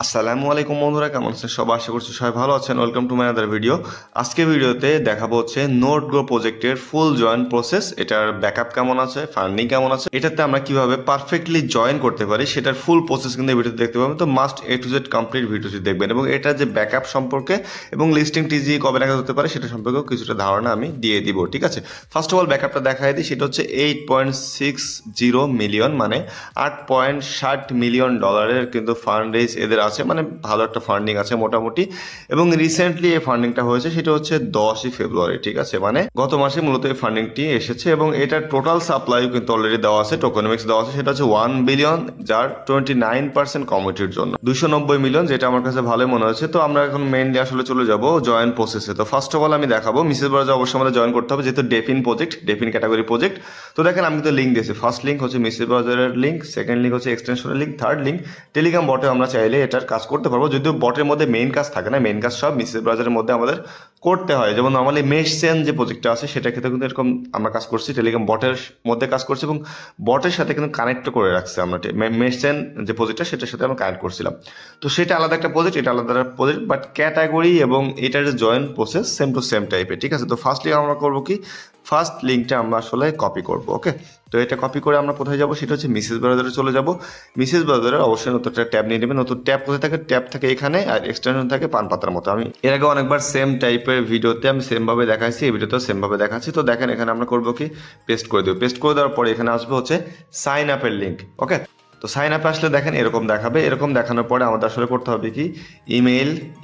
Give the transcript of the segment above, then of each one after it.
আসসালামু আলাইকুম বন্ধুরা, কেমন আছেন সবাই? আশা করছি সবাই ভালো আছেন। Welcome to my other video. আজকে ভিডিওতে দেখাবো হচ্ছে নোটগ্রো প্রজেক্টের ফুল জয়েন প্রসেস, এটার ব্যাকআপ কেমন আছে, ফান্ডিং কেমন আছে, এটাতে আমরা কিভাবে পারফেক্টলি জয়েন করতে পারি সেটার ফুল প্রসেস কিন্তু এই ভিডিওতে দেখতে পাবেন। তো must A to Z complete ভিডিওটি দেখবেন এবং এটার যে ব্যাকআপ সম্পর্কে এবং লিস্টিং টিজি কবে নাগাদ হতে পারে সেটা সম্পর্কেও কিছুটা ধারণা আমি দিয়ে দিব। ঠিক আছে, ফার্স্ট অফ অল ব্যাকআপটা দেখাই দিই। সেটা হচ্ছে 8.60 মিলিয়ন, মানে $8.60 মিলিয়ন কিন্তু ফান্ড রেজ এদের আছে, মানে ভালো একটা ফান্ডিং আছে মোটামুটি। এবং রিসেন্টলি এই ফান্ডিংটা হয়েছে, সেটা হচ্ছে 10ই ফেব্রুয়ারি। ঠিক আছে, মানে গত মাসে মূলত এই ফান্ডিংটি এসেছে এবং এটার টোটাল সাপ্লাইও কিন্তু অলরেডি দেওয়া আছে, টোকেনমিক্স দেওয়া আছে। সেটা হচ্ছে 1 বিলিয়ন, যার 29% কমিটির জন্য 290 মিলিয়ন, যেটা আমার কাছে ভালোই মনে হচ্ছে। তো আমরা এখন মেইনলি আসলে চলে যাব জয়েন প্রসেসে। তো ফার্স্ট অফ অল আমি দেখাবো মিসেস ব্রাউজার অবশ্যই আমাদের জয়েন করতে হবে, যেহেতু ডেফিন প্রজেক্ট, ডেফিন ক্যাটাগরি প্রজেক্ট। তো দেখেন আমি কিন্তু লিঙ্ক দিয়েছি। ফার্স্ট লিঙ্ক হচ্ছে মিসেস ব্রাউজারের লিঙ্ক, সেকেন্ড লিঙ্ক হচ্ছে এক্সটেনশনের লিঙ্ক, থার্ড লিঙ্ক টেলিগ্রাম বটে আমরা চাইলে এটার কাজ করতে পারবো। যদিও বটের মধ্যে মেইন কাজ থাকে না, মেইন কাজ সব মিসেস ব্রাউজারের মধ্যে আমাদের করতে হয়। যেমন নর্মালি মেশসেন যে প্রজেক্টটা আছে সেটা ক্ষেত্রে কিন্তু এরকম আমরা কাজ করছি, টেলিগ্রাম বটের মধ্যে কাজ করছি এবং বটের সাথে কিন্তু কানেক্ট করে রাখছি আমরা। মেশসেন যে প্রজেক্টটা সেটার সাথে আমরা কানেক্ট করছিলাম। তো সেটা আলাদা একটা প্রজেক্ট, এটা আলাদা একটা প্রজেক্ট, বাট ক্যাটাগরি এবং এটার যে join process same to same টাইপের। ঠিক আছে, তো ফার্স্টলি আমরা করবো কি, ফার্স্ট লিঙ্কটা আমরা আসলে কপি করবো। ওকে, তো এটা কপি করে আমরা কোথায় যাবো, সেটা হচ্ছে মিসেস ব্রাউজারে চলে যাব। মিসেস ব্রাউজারে অবশ্যই নতুন একটা ট্যাব নিয়ে নেবেন। নতুন ট্যাব কোথায় থাকে, ট্যাব থাকে এখানে, আর এক্সটেনশন থাকে পান পাতার মতো। আমি এর আগে অনেকবার সেম টাইপের ভিডিওতে আমি সেমভাবে দেখাচ্ছি, এই ভিডিওতেও সেমভাবে দেখাচ্ছি। তো দেখেন এখানে আমরা করবো কি, পেস্ট করে দেবো। পেস্ট করে দেওয়ার পরে এখানে আসবে হচ্ছে সাইন আপের লিঙ্ক। ওকে, তো সাইন আপে আসলে দেখেন এরকম দেখাবে। এরকম দেখানোর পরে আমাদের আসলে করতে হবে কি,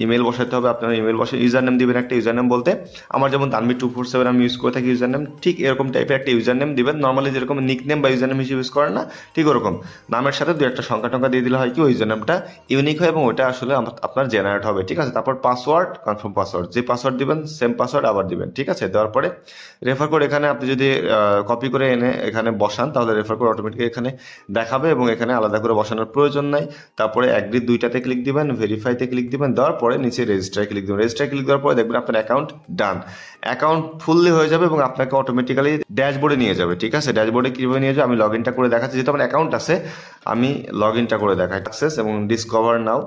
ইমেল বসাতে হবে। আপনারা ইমেল বসে ইউজার নেম দিবেন, একটা ইউজার নেম বলতে আমার যেমন তানভীর247 আমি ইউজ করে থাকি ইউজার নেম, ঠিক এরকম টাইপের একটা ইউজার নেম দিবেন। নর্মালি যেরকম নিক নেম বা ইউজার নেম হিসেবে ইউজ করেন না, ঠিক ওরকম নামের সাথে দু একটা সংখ্যা টঙ্কা দিয়ে দিলে হয় কি, ওই ইউজার নেমটা ইউনিক হয় এবং ওটা আসলে আপনার জেনারেট হবে। ঠিক আছে, তারপর পাসওয়ার্ড, কনফার্ম পাসওয়ার্ড, যে পাসওয়ার্ড দিবেন সেম পাসওয়ার্ড আবার দিবেন। ঠিক আছে, দেওয়ার পরে রেফার কোড এখানে আপনি যদি কপি করে এনে এখানে বসান তাহলে রেফার কোড অটোমেটিক এখানে দেখাবে এবং এখানে আলাদা করে বসানোর প্রয়োজন নাই। তারপরে অ্যাগ্রি দুইটাতে ক্লিক দিবেন, ভেরিফাইতে ক্লিক দিবেন, দেওয়ার পরে নিচে রেজিস্টারে ক্লিক দিবেন। রেজিস্টারে ক্লিক দেওয়ার পরে দেখবেন আপনার অ্যাকাউন্ট ডান, অ্যাকাউন্ট ফুললি হয়ে যাবে এবং আপনাকে অটোমেটিক্যালি ড্যাশবোর্ডে নিয়ে যাবে। ঠিক আছে, ড্যাশবোর্ডে কীভাবে নিয়ে যাবে আমি লগ ইনটা করে দেখাচ্ছি। যেহেতু আমার অ্যাকাউন্ট আছে আমি লগ ইনটা করে দেখাই। অ্যাক্সেস এবং ডিসকভার নাও,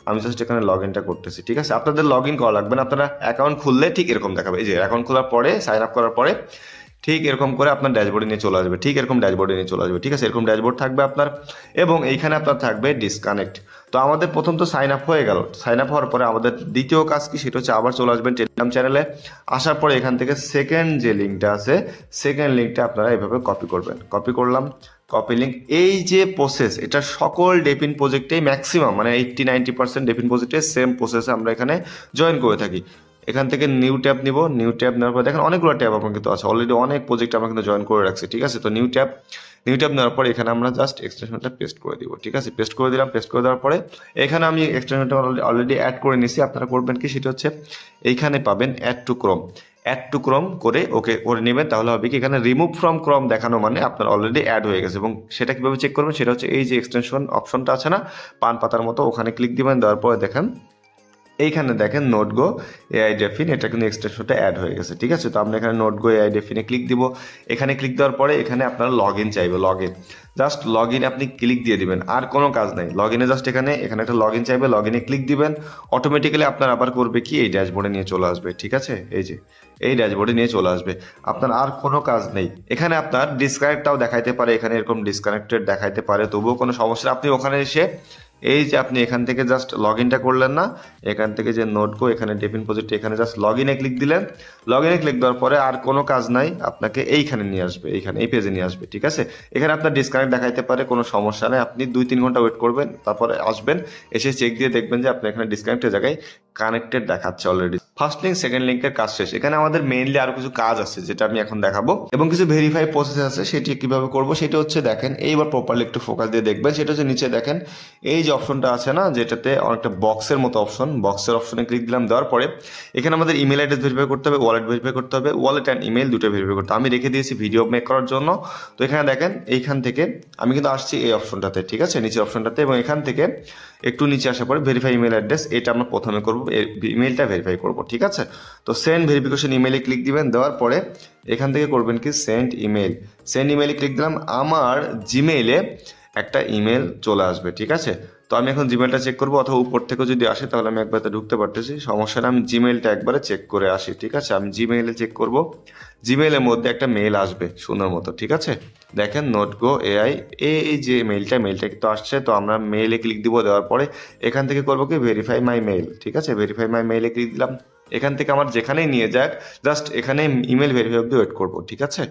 আমি জাস্ট এখানে লগ ইনটা করতেছি। ঠিক আছে, আপনাদের লগ ইন করা লাগবে না, আপনারা অ্যাকাউন্ট খুললে ঠিক এরকম দেখাবে। এই যে অ্যাকাউন্ট খোলার পরে সাইন আপ করার পরে ঠিক এরকম করে আপনার ড্যাশবোর্ডে নিয়ে চলে আসবে। ঠিক এরকম ড্যাশবোর্ডে নিয়ে চলে আসবে। ঠিক আছে, এরকম ড্যাশবোর্ড থাকবে আপনার এবং এইখানে আপনার থাকবে ডিসকানেক্ট। তো আমাদের প্রথম তো সাইন আপ হয়ে গেল। সাইন আপ হওয়ার পরে আমাদের দ্বিতীয় কাজ কি, সেটা হচ্ছে আবার চলে আসবেন টেলিগ্রাম চ্যানেলে। আসার পরে এখান থেকে সেকেন্ড যে লিঙ্কটা আছে, সেকেন্ড লিঙ্কটা আপনারা এভাবে কপি করবেন। কপি করলাম, কপি লিঙ্ক। এই যে প্রসেস, এটা সকল ডেফিন প্রজেক্টেই ম্যাক্সিমাম মানে 80-90% ডেফিন প্রজেক্টে সেম প্রসেসে আমরা এখানে জয়েন করে থাকি। এখান থেকে নিউ ট্যাব নিব, নিউ ট্যাব নেওয়ার পর দেখেন অনেকগুলো ট্যাব আমার কিন্তু আছে, অলরেডি অনেক প্রজেক্ট আমরা কিন্তু জয়েন করে রাখছি। ঠিক আছে, তো নিউ ট্যাব নেওয়ার পরে এখানে আমরা জাস্ট এক্সটেনশনটা পেস্ট করে দিব। ঠিক আছে, পেস্ট করে দিলাম। পেস্ট করে দেওয়ার পরে এখানে আমি এক্সটেনশনটা অলরেডি অ্যাড করে নিছি। আপনারা করবেন কি, সেটা হচ্ছে এইখানে পাবেন অ্যাড টু ক্রোম করে ওকে করে নেবেন। তাহলে হবে কি, এখানে রিমুভ ফ্রম ক্রোম দেখানো মানে আপনার অলরেডি অ্যাড হয়ে গেছে। এবং সেটা কীভাবে চেক করবেন, সেটা হচ্ছে এই যে এক্সটেনশন অপশনটা আছে না পান পাতার মতো, ওখানে ক্লিক দিবেন। দেওয়ার পরে দেখেন এইখানে দেখেন নোটগো এআই ডেফিন, এটা কিন্তু এক্সটেনশনটা অ্যাড হয়ে গেছে। ঠিক আছে, তো আমরা এখানে নোটগো এআই ডেফিনে ক্লিক দিব। এখানে ক্লিক দেওয়ার পরে এখানে আপনার লগ ইন চাইবে, log in, just log in আপনি ক্লিক দিয়ে দিবেন, আর কোনো কাজ নাই। লগ ইনে জাস্ট এখানে একটা লগ ইন চাইবে, লগ ইনে ক্লিক দিবেন। অটোমেটিক্যালি আপনার আবার করবে কি, এই ড্যাশবোর্ডে নিয়ে চলে আসবে। ঠিক আছে, এই যে এই ড্যাশবোর্ডে নিয়ে চলে আসবে, আপনার আর কোনো কাজ নেই। এখানে আপনার ডিসকানেক্টটাও দেখাইতে পারে, এখানে এরকম ডিসকানেক্টেড দেখাইতে পারে, তবুও কোনো সমস্যা। আপনি ওখানে এসে এই যে আপনি এখান থেকে জাস্ট লগ ইনটা করলেন না, এখান থেকে যে নোটগো এখানে ডেফিন প্রজেক্টে এখানে জাস্ট লগ ইনে ক্লিক দিলেন। লগ ইনে ক্লিক দেওয়ার পরে আর কোনো কাজ নাই, আপনাকে এইখানে নিয়ে আসবে, এইখানে এই পেজে নিয়ে আসবে। ঠিক আছে, এখানে আপনার ডিসকানেক্ট দেখাইতে পারে, কোনো সমস্যা নেই। আপনি 2-3 ঘন্টা ওয়েট করবেন, তারপরে আসবেন, এসে চেক দিয়ে দেখবেন যে আপনি এখানে ডিসকানেক্টের জায়গায় কানেক্টেড দেখাচ্ছে অলরেডি। ফার্স্ট লিঙ্ক সেকেন্ড লিঙ্কের কাজ শেষ। এখানে আমাদের মেইনলি আরো কিছু কাজ আছে যেটা আমি এখন দেখাবো এবং কিছু ভেরিফাই প্রসেস আছে, সেটি কিভাবে করবো সেটা হচ্ছে দেখেন এইবার প্রপারলি একটু ফোকাস দিয়ে দেখবেন। সেটা হচ্ছে নিচে দেখেন এই যে অপশনটা আছে না, যেটাতে অনেকটা বক্সের মতো অপশন, বক্সের অপশনে ক্লিক দিলাম। দেওয়ার পরে এখানে আমাদের ইমেল অ্যাড্রেস ভেরিফাই করতে হবে, ওয়ালেট ভেরিফাই করতে হবে, ওয়ালেট অ্যান্ড ইমেল দুটো ভেরিফাই করতে হবে। আমি রেখে দিয়েছি ভিডিও মেক করার জন্য। তো এখানে দেখেন এইখান থেকে আমি কিন্তু আসছি এই অপশনটাতে। ঠিক আছে, নিচের অপশনটাতে, এবং এখান থেকে একটু নিচে আসার পরে ভেরিফাই ইমেল অ্যাড্রেস, এটা আমরা প্রথমে করবো, ইমেলটা ভেরিফাই করবো। ঠিক আছে, তো সেন্ড ভেরিফিকেশন ইমেলে ক্লিক দিবেন। দেওয়ার পরে এখান থেকে করবেন কি, সেন্ড ইমেলে ক্লিক দিলাম। আমার জিমেইলে একটা ইমেল চলে আসবে। ঠিক আছে, তো আমি এখন জিমেলটা চেক করবো, অথবা উপর থেকে যদি আসে তাহলে আমি একবার ঢুকতে পারতেছি, সমস্যা না। আমি জিমেলটা একবারে চেক করে আসি, ঠিক আছে। আমি জিমেইলে চেক করব, জিমেইলের মধ্যে একটা মেল আসবে সুন্দর মতো, ঠিক আছে। দেখেন নোটগো এআই, এই যে মেলটা কিন্তু আসছে। তো আমরা মেইলে ক্লিক দিব, দেওয়ার পরে এখান থেকে করবো কি ভেরিফাই মাই মেইল, ঠিক আছে। ভেরিফাই মাই মেইলে ক্লিক দিলাম। এখান থেকে আমার যেখানেই নিয়ে যাক, জাস্ট এখানে ইমেল ভেরিফাই অব্দি ওয়েট করবো, ঠিক আছে।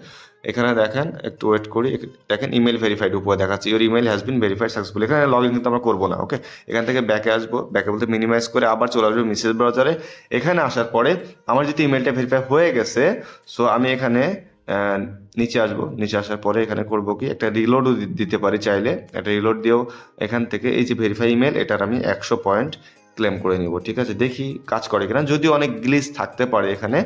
এখানে দেখেন একটু ওয়েট করি, দেখেন ইমেল ভেরিফাইড উপরে দেখাচ্ছে your email has been verified successful. এখানে লগ ইন কিন্তু আমরা করবো না, ওকে। এখান থেকে ব্যাকে আসবো, ব্যাকে বলতে মিনিমাইজ করে আবার চলে আসবো মেসেজ ব্রাউজারে। এখানে আসার পরে আমার যদি ইমেলটা ভেরিফাই হয়ে গেছে, সো আমি এখানে নিচে আসবো। নিচে আসার পরে এখানে করবো কি একটা রিলোডও দিতে পারি চাইলে, একটা রিলোড দিয়েও এখান থেকে এই যে ভেরিফাই ইমেল, এটার আমি 100 পয়েন্ট ক্লেম করে নিব, ঠিক আছে। দেখি কাজ করে কিনা, যদিও অনেক গ্লিচ থাকতে পারে এখানে,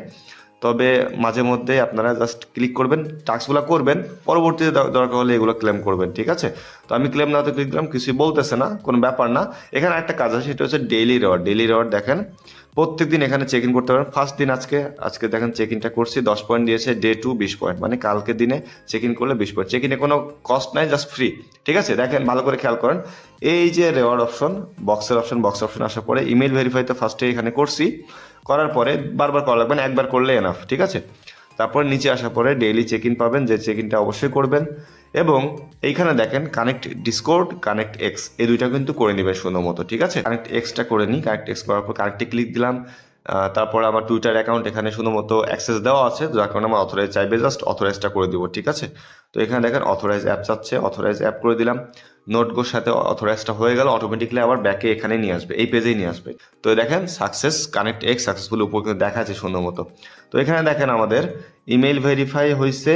তবে মাঝে মধ্যে আপনারা জাস্ট ক্লিক করবেন, টাস্কগুলো করবেন, পরবর্তীতে দরকার হলে এগুলো ক্লেম করবেন, ঠিক আছে। তো আমি ক্লেম নাওতে ক্লিক দিলাম, কিছুই বলতেছে না, কোনো ব্যাপার না। এখানে একটা কাজ আছে, সেটা হচ্ছে ডেইলি রিওয়ার্ড। ডেইলি রিওয়ার্ড দেখেন প্রত্যেকদিন এখানে চেক ইন করতে পারেন। ফার্স্ট দিন আজকে দেখেন চেক ইনটা করছি, 10 পয়েন্ট দিয়েছে। ডে 2 20 পয়েন্ট, মানে কালকে দিনে চেক ইন করলে 20 পয়েন্ট। চেক ইনে কোনো কস্ট নাই, জাস্ট ফ্রি, ঠিক আছে। দেখেন ভালো করে খেয়াল করেন, এই যে রেওয়ার্ড অপশন, বক্স অপশন আসার পরে ইমেল ভেরিফাই তো ফার্স্টে এখানে করছি, করার পরে বারবার করা লাগবে না, একবার করলে এনাফ, ঠিক আছে। তারপর নিচে আসার পরে ডেইলি চেক ইন পাবেন, যে চেক ইনটা অবশ্যই করবেন। এবং এইখানে দেখেন কানেক্ট ডিসকর্ড, কানেক্ট এক্স, এই দুইটা কিন্তু করে নেবেন সুন্দর মতো, ঠিক আছে। কানেক্ট এক্সটা করে নিই, কানেক্ট এক্স করার পর কানেক্টে ক্লিক দিলাম। তারপর আমার টুইটার অ্যাকাউন্ট এখানে সুন্দর মতো অ্যাক্সেস দেওয়া আছে, যার কারণে আমার অথরাইজ চাইবে, জাস্ট অথরাইজটা করে দিব, ঠিক আছে। তো এখানে দেখেন অথরাইজ অ্যাপ চাচ্ছে, অথরাইজ অ্যাপ করে দিলাম। নোটগোর সাথে অথরাইজটা হয়ে গেল, অটোমেটিকলি আবার ব্যাকে এখানে নিয়ে আসবে, এই পেজেই নিয়ে আসবে। তো দেখেন সাকসেস, কানেক্ট এক্স সাকসেসফুল উপর কিন্তু দেখা আছে সুন্দর মতো। তো এখানে দেখেন আমাদের ইমেল ভেরিফাই হয়েছে,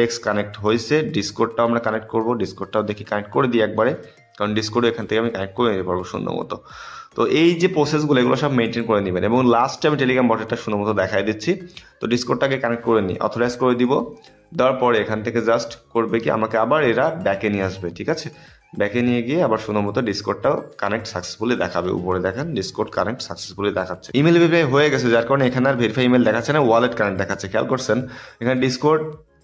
এক্স কানেক্ট হয়েছে, ডিসকোডটাও আমরা কানেক্ট করব, ডিসকোডটাও দেখি কানেক্ট করে দিই একবারে, কারণ ডিসকোডও এখান থেকে আমি কানেক্ট করে নিতে পারবো সুন্দর মতো। তো এই যে প্রসেসগুলো এগুলো সব মেনটেন করে নেবেন। এবং লাস্টে আমি টেলিগ্রাম বটেরটা সুন্দর মতো দেখাই দিচ্ছি। তো ডিসকোডটাকে কানেক্ট করে নিই, অথরাইজ করে দিব, দেওয়ার পরে এখান থেকে জাস্ট করবে কি আমাকে আবার এরা ব্যাকে নিয়ে আসবে, ঠিক আছে। ব্যাকে নিয়ে গিয়ে আবার সুন্দর মতো ডিসকোডটাও কানেক্ট সাকসেসফুলি দেখাবে, উপরে দেখেন ডিসকোড কানেক্ট সাকসেসফুলি দেখাচ্ছে। ইমেল ভেরিফাই হয়ে গেছে, যার কারণে এখানে আর ভেরিফাই ইমেল দেখাচ্ছে না, ওয়ালেট কানেক্ট দেখাচ্ছে। খেয়াল করছেন এখানে ডিসকোড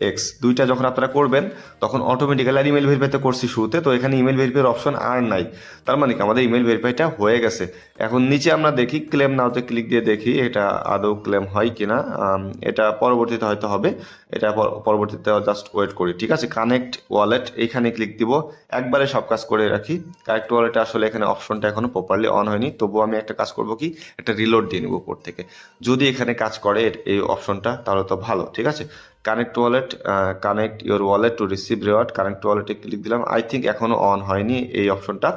এক্স দুইটা যখন আপনারা করবেন, তখন অটোমেটিক্যালি আর ইমেল ভেরিফাই তো করছি শুরুতে, তো এখানে ইমেল ভেরিফাইয়ের অপশন আর নাই। তার মানে কি আমাদের ইমেল ভেরিফাইটা হয়ে গেছে। এখন নিচে আমরা দেখি ক্লেম নাওতে ক্লিক দিয়ে দেখি এটা আদৌ ক্লেম হয় কিনা। এটা পরবর্তীতে হয়তো হবে, এটা পরবর্তীতে জাস্ট ওয়েট করি, ঠিক আছে। কানেক্ট ওয়ালেট এইখানে ক্লিক দিব, একবারে সব কাজ করে রাখি। কানেক্ট ওয়ালেটে আসলে এখানে অপশনটা এখনো প্রপারলি অন হয়নি, তবুও আমি একটা কাজ করব কি একটা রিলোড দিয়ে নেব উপর থেকে। যদি এখানে কাজ করে এই অপশনটা তাহলে তো ভালো, ঠিক আছে। Connect wallet, connect your wallet to receive reward, connect ওয়ালেটে ক্লিক দিলাম। আই থিঙ্ক এখনো অন হয়নি এই অপশনটা,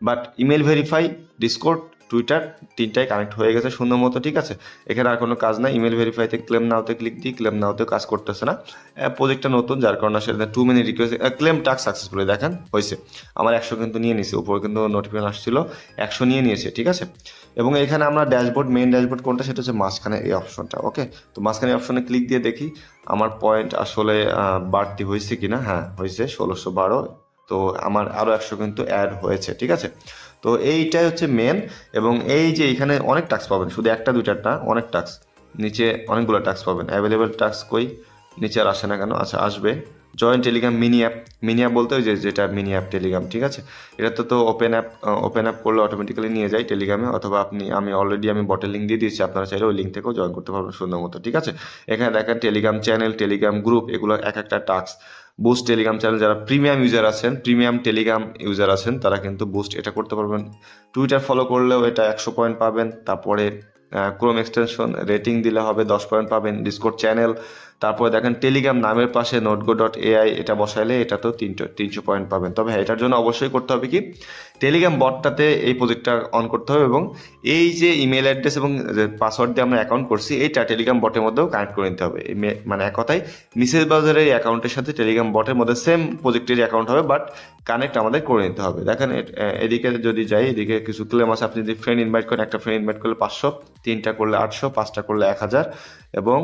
but email verify, Discord, Twitter তিনটাই কানেক্ট হয়ে গেছে সুন্দর মতো, ঠিক আছে। এখানে আর কোনো কাজ নাই। ইমেল ভেরিফাইতে ক্লেম নাওতে ক্লিক দিই, ক্লেম নাওতেও কাজ করতেছে না, প্রজেক্টটা নতুন, যার কারণে সেটা 2 minute request. Claim task successfully দেখেন হয়েছে, আমার 100 কিন্তু নিয়ে নিয়েছে, উপরে কিন্তু নোটিফিকেশন আসছিল 100 নিয়ে নিয়েছে, ঠিক আছে। এবং এখানে আমরা ড্যাশবোর্ড, মেইন ড্যাশবোর্ড কোনটা, সেটা হচ্ছে মাঝখানে এই অপশনটা, ওকে। তো মাঝখানে অপশনে ক্লিক দিয়ে দেখি আমার পয়েন্ট আসলে বাড়তি হয়েছে কিনা। হ্যাঁ হয়েছে, 1612। তো আমার আরও 100 কিন্তু অ্যাড হয়েছে, ঠিক আছে। তো এইটাই হচ্ছে মেন। এবং এই যে এখানে অনেক টাস্ক পাবেন, শুধু একটা দুইটার অনেক টাস্ক, নিচে অনেকগুলো টাস্ক পাবেন। অ্যাভেলেবেল টাস্ক কই, নিচে আর আসে না কেন, আচ্ছা আসবে। Join Telegram mini app, mini app বলতে ওই যেটা মিনি অ্যাপ টেলিগ্রাম, ঠিক আছে। এটা তো ওপেন অ্যাপ করলে অটোমেটিক্যালি নিয়ে যায় টেলিগ্রামে, অথবা আমি অলরেডি বটের লিঙ্ক দিয়ে দিয়েছি, আপনারা চাইলে ওই লিঙ্ক থেকেও জয়েন করতে পারবেন সুন্দর মতো, ঠিক আছে। এখানে দেখেন টেলিগ্রাম চ্যানেল, টেলিগ্রাম গ্রুপ, এগুলো এক একটা টাস্ক। বুস্ট টেলিগ্রাম চ্যানেল, যারা প্রিমিয়াম ইউজার আছেন, প্রিমিয়াম টেলিগ্রাম ইউজার আছেন, তারা কিন্তু বুস্ট এটা করতে পারবেন। টুইটার ফলো করলেও এটা 100 পয়েন্ট পাবেন। তারপরে ক্রোম এক্সটেনশন রেটিং দিলে হবে 10 পয়েন্ট পাবেন। ডিসকর্ড চ্যানেল, তারপরে দেখেন টেলিগ্রাম নামের পাশে নোটগো.ai এটা বসাইলে এটা তো 300 পয়েন্ট পাবেন। তবে হ্যাঁ, এটার জন্য অবশ্যই করতে হবে কি টেলিগ্রাম বটটাতে এই প্রজেক্টটা অন করতে হবে, এবং এই যে ইমেল অ্যাড্রেস এবং পাসওয়ার্ড দিয়ে আমরা অ্যাকাউন্ট করছি এইটা টেলিগ্রাম বটের মধ্যেও কানেক্ট করে নিতে হবে। মানে এক কথায় মিসেস ব্রাউজারের এই অ্যাকাউন্টের সাথে টেলিগ্রাম বটের মধ্যে সেম প্রজেক্টের অ্যাকাউন্ট হবে, বাট কানেক্ট আমাদের করে নিতে হবে। দেখেন এদিকে যদি যাই, এদিকে কিছু ক্লেম আছে। আপনি যদি ফ্রেন্ড ইনভাইট করেন, একটা ফ্রেন্ড ইনভাইট করলে 500, 3টা করলে 800, 5টা করলে 1000, এবং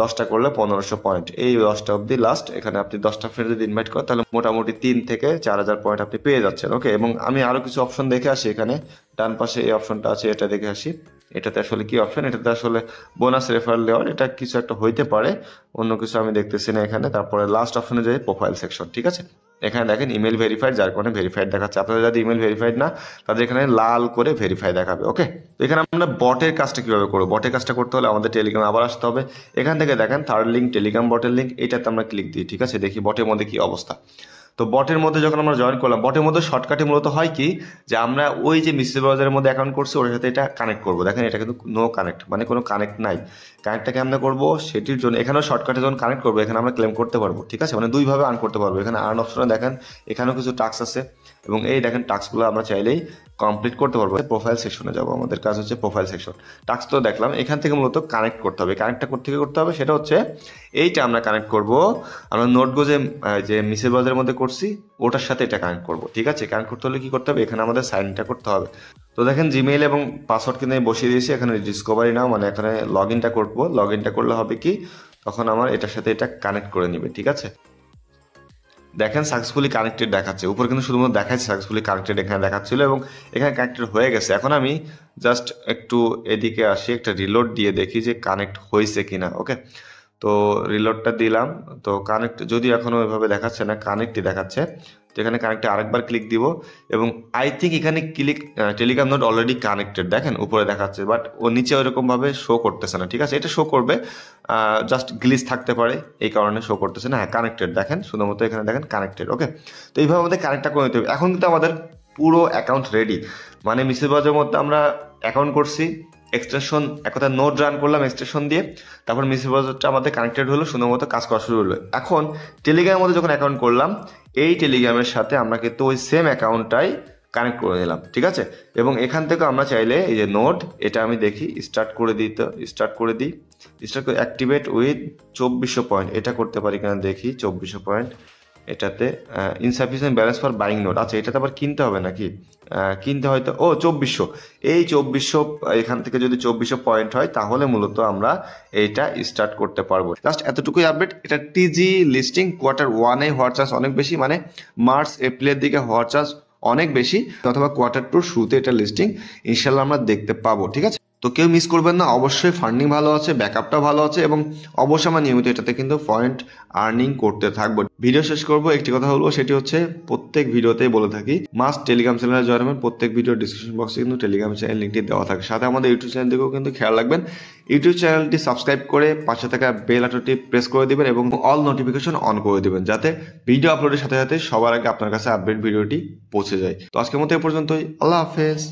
10টা করলে 1500 পয়েন্ট। এই 10টা অবধি লাস্ট। এখানে আপনি 10টা ফ্রেন্ড যদি ইনভাইট করেন তাহলে মোটামুটি 3 থেকে 4000 পয়েন্ট আপনি পেয়ে যাচ্ছেন, ওকে। এবং আমি আরও কিছু অপশন দেখে আসি, এখানে ডান পাশে এই অপশনটা আছে, এটা দেখে আসি। এটাতে আসলে কি অপশন, এটাতে আসলে বোনাস রেফারেল দেওয়ার, এটা কিছু একটা হইতে পারে, অন্য কিছু আমি দেখতেছি না এখানে। তারপরে লাস্ট অপশনে যাই প্রোফাইল সেকশন, ঠিক আছে। এখানে দেখেন ইমেল ভেরিফাইড, যার কারণে ভেরিফাইড দেখাচ্ছে। আপনাদের যাদের ইমেল ভেরিফাইড না তাদের এখানে লাল করে ভেরিফাই দেখাবে। ওকে, তো এখানে আমরা বটের কাজটা কীভাবে করবো, বটের কাজটা করতে হলে আমাদের টেলিগ্রামে আবার আসতে হবে। এখান থেকে দেখেন থার্ড লিঙ্ক টেলিগ্রাম বটের লিঙ্ক, এটাতে আমরা ক্লিক দিই। ঠিক আছে, দেখি বটের মধ্যে কী অবস্থা। তো বটের মধ্যে যখন আমরা জয়েন করলাম, বটের মধ্যে শর্টকাটে মূলত হয় কি যে আমরা ওই যে মিসেস ব্রাউজারের মধ্যে অ্যাকাউন্ট করছি ওর সাথে এটা কানেক্ট করবো। দেখেন এটা কিন্তু নো কানেক্ট, মানে কোনো কানেক্ট নাই। কানেক্টটা কেমন করবো সেটির জন্য এখানেও শর্টকাটে যখন কানেক্ট করবো এখানে আমরা ক্লেম করতে পারবো। ঠিক আছে, মানে দুইভাবে আর্ন করতে পারবো। এখানে আর্ন অপশনে দেখেন এখানেও কিছু টাস্ক আছে এবং এই দেখেন টাস্কগুলো আমরা চাইলেই কমপ্লিট করতে পারবো। প্রোফাইল সেকশনে যাবো, আমাদের কাজ হচ্ছে প্রোফাইল সেকশন। টাস্ক তো দেখলাম, এখান থেকে মূলত কানেক্ট করতে হবে। কানেক্টটা থেকে করতে হবে সেটা হচ্ছে এইটা আমরা কানেক্ট করব আমরা নোটগো যে মিসেস ব্রাউজারের মধ্যে করছি ওটার সাথে এটা কানেক্ট করব। ঠিক আছে, কানেক্ট করতে হলে কি করতে হবে, এখানে আমাদের সাইনটা করতে হবে। তো দেখেন জিমেইল এবং পাসওয়ার্ড কিন্তু আমি বসিয়ে দিয়েছি। এখানে ডিসকভারি নাও, মানে এখানে লগ ইনটা করবো। লগ ইনটা করলে হবে কি, তখন আমার এটার সাথে এটা কানেক্ট করে নিবে। ঠিক আছে, দেখেন সাকসেসফুলি কানেক্টেড দেখাচ্ছে, উপরে কিন্তু শুধুমাত্র দেখাচ্ছে সাকসেসফুলি কানেক্টেড এখানে দেখাচ্ছিল এবং এখানে কানেক্টেড হয়ে গেছে। এখন আমি জাস্ট একটু এদিকে আসি, একটা রিলোড দিয়ে দেখি যে কানেক্ট হয়েছে কিনা। ওকে, তো রিলোডটা দিলাম, তো কানেক্ট যদি এখনও ওইভাবে দেখাচ্ছে না, কানেক্টই দেখাচ্ছে। তো এখানে কানেক্টে আরেকবার ক্লিক দিব এবং আই থিঙ্ক এখানে click Telegram note already connected দেখেন উপরে দেখাচ্ছে, বাট ও নিচে ওইরকমভাবে শো করতেছে না। ঠিক আছে, এটা শো করবে, জাস্ট গ্লিচ থাকতে পারে এই কারণে শো করতেছে না। হ্যাঁ কানেক্টেড দেখেন, শুধুমাত্র এখানে দেখেন কানেক্টেড। ওকে, তো এইভাবে আমাদের কানেক্টটা করে নিতে হবে। এখন কিন্তু আমাদের পুরো অ্যাকাউন্ট রেডি, মানে মিসেস ব্রাউজারের মধ্যে আমরা অ্যাকাউন্ট করছি, এক্সটেনশন এক কথা নোট রান করলাম এক্সটেনশন দিয়ে, তারপর মিসেস ব্রাউজারটা আমাদের কানেক্টেড হলো, শুধুমাত্র কাজ করা শুরু হলো। এখন টেলিগ্রামের মধ্যে যখন অ্যাকাউন্ট করলাম এই টেলিগ্রামের সাথে আমরা কিন্তু ওই সেম অ্যাকাউন্টটাই কানেক্ট করে নিলাম। ঠিক আছে, এবং এখান থেকে আমরা চাইলে এই যে নোট এটা আমি দেখি স্টার্ট করে দিই অ্যাক্টিভেট উইথ 2400 পয়েন্ট, এটা করতে পারি কিনা দেখি। 2400 পয়েন্ট, এটাতে insufficient balance for buying note. আচ্ছা, এটাতে আবার কিনতে হবে নাকি? কিনতে হয়তো, ও 2400, এই 2400 এখান থেকে যদি 2400 পয়েন্ট হয় তাহলে মূলত আমরা এইটা স্টার্ট করতে পারবো। জাস্ট এতটুকুই আপডেট। এটা টিজি লিস্টিং Q1 হওয়ার চান্স অনেক বেশি, মানে মার্চ এপ্রিলের দিকে হওয়ার চান্স অনেক বেশি, অথবা Q2 শুরুতে এটা লিস্টিং ইনশাল্লাহ আমরা দেখতে পাবো। ঠিক আছে, তো কেউ মিস করবেন না। অবশ্যই ফান্ডিং ভালো আছে, ব্যাকআপটা ভালো আছে এবং অবশ্যই আমরা নিয়মিত এটাতে কিন্তু পয়েন্ট আর্নিং করতে থাকবো। ভিডিও শেষ করবো, একটি কথা বলবো, সেটি হচ্ছে প্রত্যেক ভিডিওতেই বলে থাকি মাস্ট টেলিগ্রাম চ্যানেলে জয়েন হবেন। প্রত্যেক ভিডিও ডিসক্রিপশন বক্সে কিন্তু টেলিগ্রাম চ্যানেল লিঙ্কটি দেওয়া থাকে। সাথে আমাদের ইউটিউব চ্যানেল দিকেও কিন্তু খেয়াল রাখবেন। ইউটিউব চ্যানেলটি সাবস্ক্রাইব করে পাশে থাকা বেল আইকনটি প্রেস করে দিবেন এবং অল নোটিফিকেশন অন করে দিবেন, যাতে ভিডিও আপলোডের সাথে সাথে সবার আগে আপনার কাছে আপডেট ভিডিওটি পৌঁছে যায়। তো আজকের মতো এ পর্যন্তই, আল্লাহ হাফেজ।